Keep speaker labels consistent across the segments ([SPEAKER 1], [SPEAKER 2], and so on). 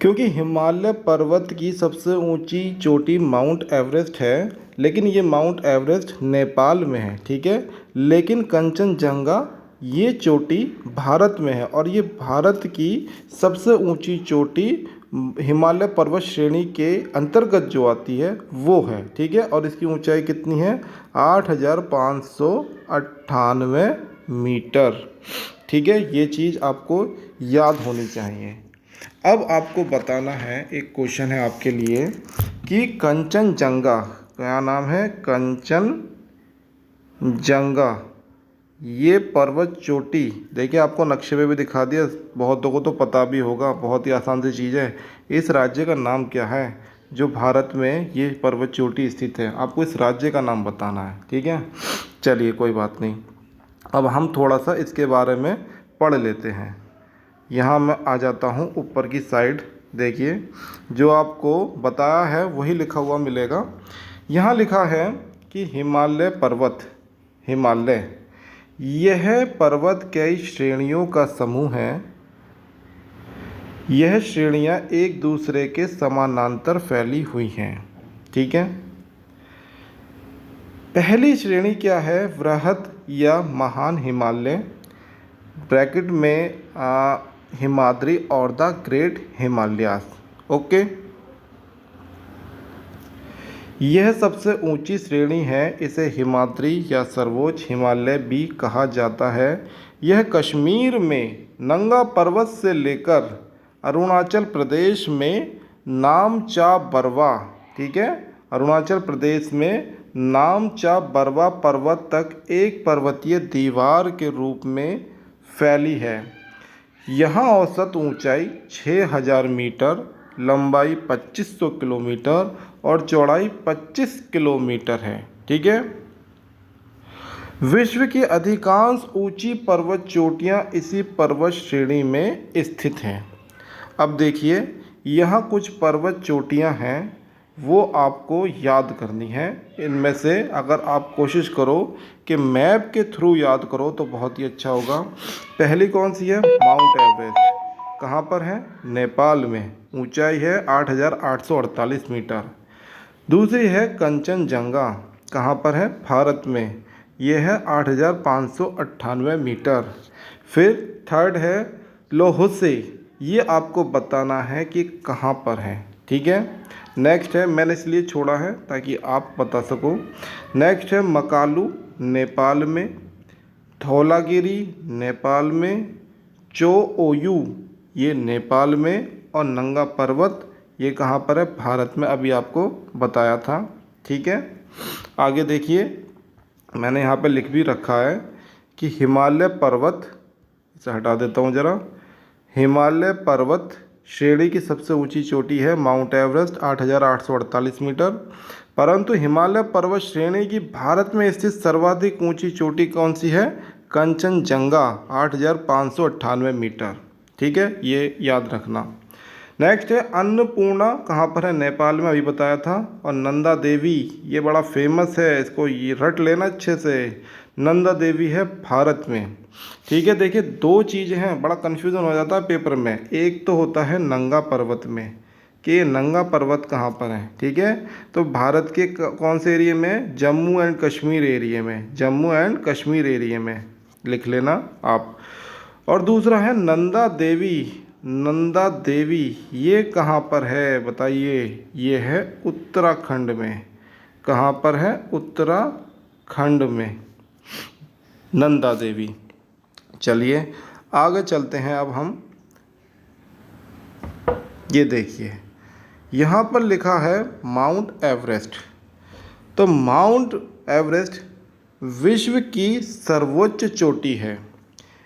[SPEAKER 1] क्योंकि हिमालय पर्वत की सबसे ऊंची चोटी माउंट एवरेस्ट है, लेकिन ये माउंट एवरेस्ट नेपाल में है, ठीक है। लेकिन कंचनजंगा ये चोटी भारत में है और ये भारत की सबसे ऊंची चोटी हिमालय पर्वत श्रेणी के अंतर्गत जो आती है वो है, ठीक है। और इसकी ऊंचाई कितनी है? 8,598 मीटर, ठीक है। ये चीज़ आपको याद होनी चाहिए। अब आपको बताना है, एक क्वेश्चन है आपके लिए कि कंचनजंगा, क्या नाम है? कंचनजंगा ये पर्वत चोटी, देखिए आपको नक्शे पे भी दिखा दिया, बहुतों को तो पता भी होगा, बहुत ही आसान सी चीज़ है। इस राज्य का नाम क्या है जो भारत में ये पर्वत चोटी स्थित है? आपको इस राज्य का नाम बताना है, ठीक है। चलिए कोई बात नहीं, अब हम थोड़ा सा इसके बारे में पढ़ लेते हैं। यहाँ मैं आ जाता हूँ ऊपर की साइड। देखिए जो आपको बताया है वही लिखा हुआ मिलेगा। यहाँ लिखा है कि हिमालय पर्वत, हिमालय यह पर्वत कई श्रेणियों का समूह है। यह श्रेणियाँ एक दूसरे के समानांतर फैली हुई हैं, ठीक है। पहली श्रेणी क्या है? वृहद या महान हिमालय, ब्रैकेट में हिमाद्री और द ग्रेट हिमालयास, ओके। यह सबसे ऊंची श्रेणी है, इसे हिमाद्री या सर्वोच्च हिमालय भी कहा जाता है। यह कश्मीर में नंगा पर्वत से लेकर अरुणाचल प्रदेश में नामचा बरवा, ठीक है, अरुणाचल प्रदेश में नामचा बरवा पर्वत तक एक पर्वतीय दीवार के रूप में फैली है। यहाँ औसत ऊंचाई 6,000 मीटर, लंबाई 2500 किलोमीटर और चौड़ाई 25 किलोमीटर है, ठीक है। विश्व की अधिकांश ऊंची पर्वत चोटियाँ इसी पर्वत श्रेणी में स्थित हैं। अब देखिए यहाँ कुछ पर्वत चोटियाँ हैं, वो आपको याद करनी है। इनमें से अगर आप कोशिश करो कि मैप के थ्रू याद करो तो बहुत ही अच्छा होगा। पहली कौन सी है? Mount Everest. कहाँ पर है? नेपाल में, ऊंचाई है 8,848 मीटर। दूसरी है कंचनजंगा, कहाँ पर है? भारत में, ये है 8,598 मीटर। फिर थर्ड है लोहोसे, ये आपको बताना है कि कहाँ पर है, ठीक है। नेक्स्ट है, मैंने इसलिए छोड़ा है ताकि आप बता सको। नेक्स्ट है मकालू, नेपाल में, धौलागिरी नेपाल में, चोओयू ये नेपाल में, और नंगा पर्वत ये कहाँ पर है? भारत में, अभी आपको बताया था, ठीक है। आगे देखिए मैंने यहाँ पे लिख भी रखा है कि हिमालय पर्वत, इसे हटा देता हूँ ज़रा। हिमालय पर्वत श्रेणी की सबसे ऊंची चोटी है माउंट एवरेस्ट 8,848 मीटर, परंतु हिमालय पर्वत श्रेणी की भारत में स्थित सर्वाधिक ऊंची चोटी कौन सी है? कंचनजंगा 8,598 मीटर, ठीक है, ये याद रखना। नेक्स्ट है अन्नपूर्णा, कहाँ पर है? नेपाल में, अभी बताया था। और नंदा देवी ये बड़ा फेमस है, इसको ये रट लेना अच्छे से। नंदा देवी है भारत में, ठीक है। देखिए दो चीज़ें हैं, बड़ा कन्फ्यूज़न हो जाता है पेपर में। एक तो होता है नंगा पर्वत में कि नंगा पर्वत कहाँ पर है, ठीक है। तो भारत के कौन से एरिया में? जम्मू एंड कश्मीर एरिया में, जम्मू एंड कश्मीर एरिया में लिख लेना आप। और दूसरा है नंदा देवी, नंदा देवी ये कहाँ पर है बताइए? ये है उत्तराखंड में। कहाँ पर है? उत्तराखंड में नंदा देवी। चलिए आगे चलते हैं अब हम। ये देखिए यहाँ पर लिखा है माउंट एवरेस्ट। तो माउंट एवरेस्ट विश्व की सर्वोच्च चोटी है।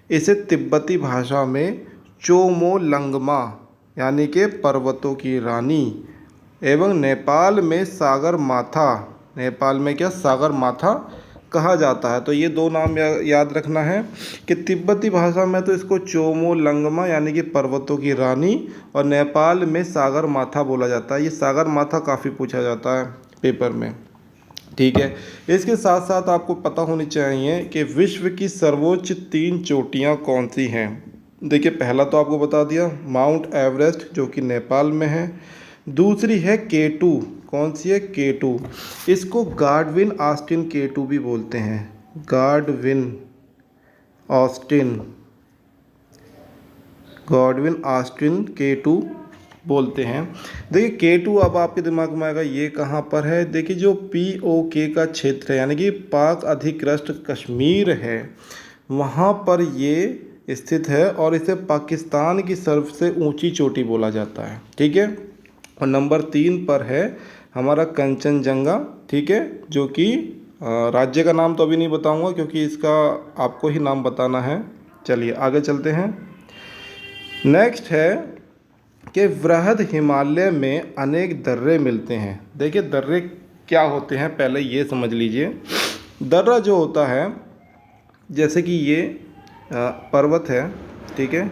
[SPEAKER 1] इसे तिब्बती भाषा में चोमोलंगमा यानी कि पर्वतों की रानी एवं नेपाल में सागर माथा, नेपाल में क्या? सागर माथा कहा जाता है। तो ये दो नाम याद रखना है कि तिब्बती भाषा में तो इसको चोमोलंगमा यानी कि पर्वतों की रानी, और नेपाल में सागर माथा बोला जाता है। ये सागर माथा काफ़ी पूछा जाता है पेपर में, ठीक है। इसके साथ साथ आपको पता होनी चाहिए कि विश्व की सर्वोच्च 3 चोटियाँ कौन सी हैं। देखिए पहला तो आपको बता दिया माउंट एवरेस्ट जो कि नेपाल में है। दूसरी है K2, कौन सी है? K2। इसको गाडविन ऑस्टिन K2 भी बोलते हैं, गाडविन ऑस्टिन, गॉडविन ऑस्टिन K2 बोलते हैं। देखिए K2 अब आपके दिमाग में आएगा ये कहाँ पर है। देखिए जो POK का क्षेत्र है यानी कि पाक अधिकृत कश्मीर है, वहाँ पर ये स्थित है और इसे पाकिस्तान की सबसे ऊंची चोटी बोला जाता है, ठीक है। और नंबर 3 पर है हमारा कंचनजंगा, ठीक है, जो कि राज्य का नाम तो अभी नहीं बताऊंगा क्योंकि इसका आपको ही नाम बताना है। चलिए आगे चलते हैं। नेक्स्ट है कि वृहद हिमालय में अनेक दर्रे मिलते हैं। देखिए दर्रे क्या होते हैं पहले ये समझ लीजिए। दर्रा जो होता है, जैसे कि ये पर्वत है, ठीक है।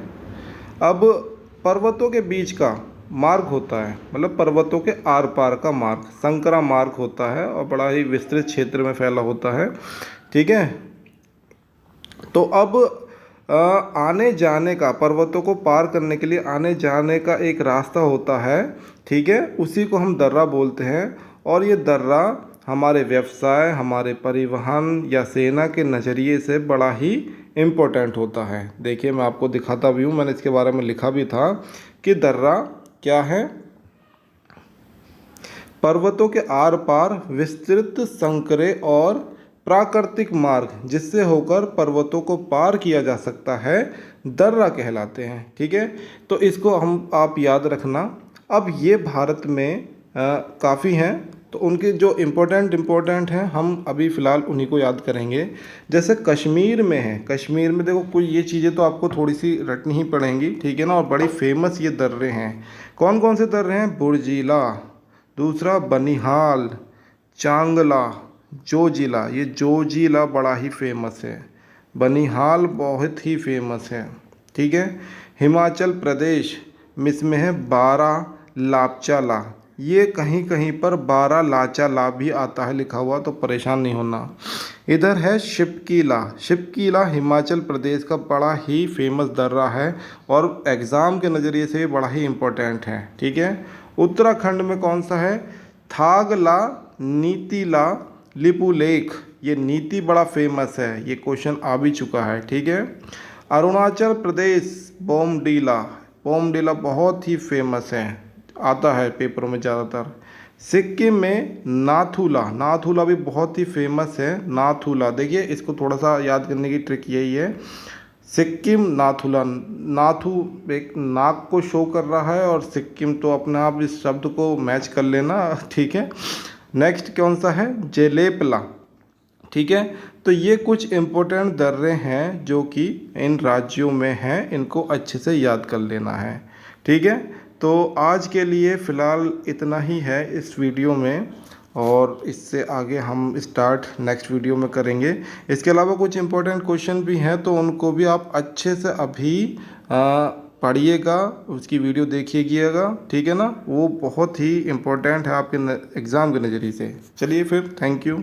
[SPEAKER 1] अब पर्वतों के बीच का मार्ग होता है, मतलब पर्वतों के आर पार का मार्ग, संकरा मार्ग होता है और बड़ा ही विस्तृत क्षेत्र में फैला होता है, ठीक है। तो अब आने जाने का, पर्वतों को पार करने के लिए आने जाने का एक रास्ता होता है, ठीक है, उसी को हम दर्रा बोलते हैं। और ये दर्रा हमारे व्यवसाय, हमारे परिवहन या सेना के नज़रिए से बड़ा ही इम्पोर्टेंट होता है। देखिए मैं आपको दिखाता भी हूँ, मैंने इसके बारे में लिखा भी था कि दर्रा क्या है? पर्वतों के आर पार विस्तृत संकरे और प्राकृतिक मार्ग जिससे होकर पर्वतों को पार किया जा सकता है, दर्रा कहलाते हैं, ठीक है। तो इसको हम आप याद रखना। अब ये भारत में काफ़ी हैं, तो उनके जो इम्पोर्टेंट हैं हम अभी फ़िलहाल उन्हीं को याद करेंगे। जैसे कश्मीर में है, कश्मीर में देखो कुछ ये चीज़ें तो आपको थोड़ी सी रटनी ही पड़ेंगी, ठीक है ना। और बड़ी फेमस ये दर्रे हैं। कौन कौन से दर्रे हैं? बुर्जिला, दूसरा बनिहाल, चांगला, जोजिला, ये जोजिला बड़ा ही फेमस है, बनिहाल बहुत ही फेमस है, ठीक है। हिमाचल प्रदेश इसमें है बारालाचाला, ये कहीं कहीं पर बारालाचाला भी आता है लिखा हुआ, तो परेशान नहीं होना। इधर है शिपकीला, शिपकीला हिमाचल प्रदेश का बड़ा ही फेमस दर्रा है और एग्ज़ाम के नज़रिए से बड़ा ही इम्पोर्टेंट है, ठीक है। उत्तराखंड में कौन सा है? थागला, नीतीला, लिपुलेख, ये नीति बड़ा फेमस है, ये क्वेश्चन आ भी चुका है, ठीक है। अरुणाचल प्रदेश बोमडीला, बोमडीला बहुत ही फेमस है, आता है पेपरों में ज़्यादातर। सिक्किम में नाथुला, नाथुला भी बहुत ही फेमस है, नाथुला। देखिए इसको थोड़ा सा याद करने की ट्रिक यही है, सिक्किम नाथुला, नाथु एक नाक को शो कर रहा है और सिक्किम तो अपने आप इस शब्द को मैच कर लेना, ठीक है। नेक्स्ट कौन सा है? जेलेपला, ठीक है। तो ये कुछ इम्पोर्टेंट दर्रे हैं जो कि इन राज्यों में हैं, इनको अच्छे से याद कर लेना है, ठीक है। तो आज के लिए फ़िलहाल इतना ही है इस वीडियो में, और इससे आगे हम स्टार्ट नेक्स्ट वीडियो में करेंगे। इसके अलावा कुछ इम्पोर्टेंट क्वेश्चन भी हैं, तो उनको भी आप अच्छे से अभी पढ़िएगा, उसकी वीडियो देखिएगा, ठीक है ना। वो बहुत ही इम्पोर्टेंट है आपके एग्ज़ाम के नज़रिए से। चलिए फिर, थैंक यू।